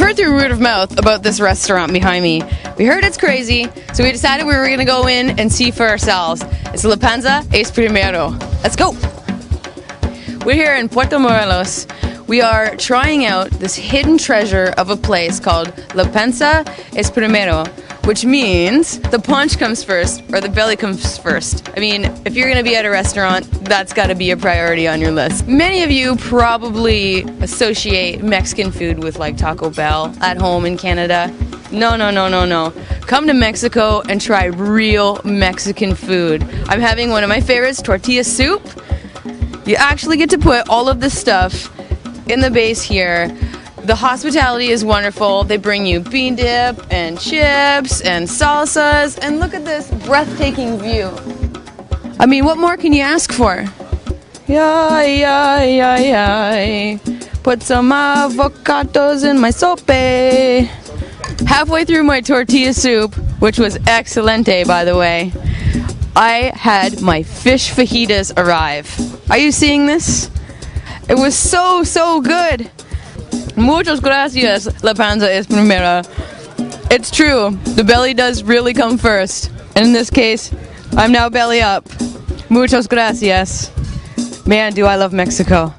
heard through word of mouth about this restaurant behind me. We heard it's crazy, so we decided we were going to go in and see for ourselves. It's La Pensa es Primero. Let's go! We're here in Puerto Morelos. We are trying out this hidden treasure of a place called La Pensa es Primero, which means the paunch comes first, or the belly comes first. I mean, if you're gonna be at a restaurant, that's gotta be a priority on your list. Many of you probably associate Mexican food with like Taco Bell at home in Canada. No. Come to Mexico and try real Mexican food. I'm having one of my favorites, tortilla soup. You actually get to put all of this stuff in the base here. The hospitality is wonderful. They bring you bean dip and chips and salsas, and look at this breathtaking view. I mean, what more can you ask for? Yay. Put some avocados in my sope. Halfway through my tortilla soup, which was excelente by the way, I had my fish fajitas arrive. Are you seeing this? It was so good. Muchas gracias, La Pensa es Primero. It's true, the belly does really come first. And in this case, I'm now belly up. Muchas gracias. Man, do I love Mexico.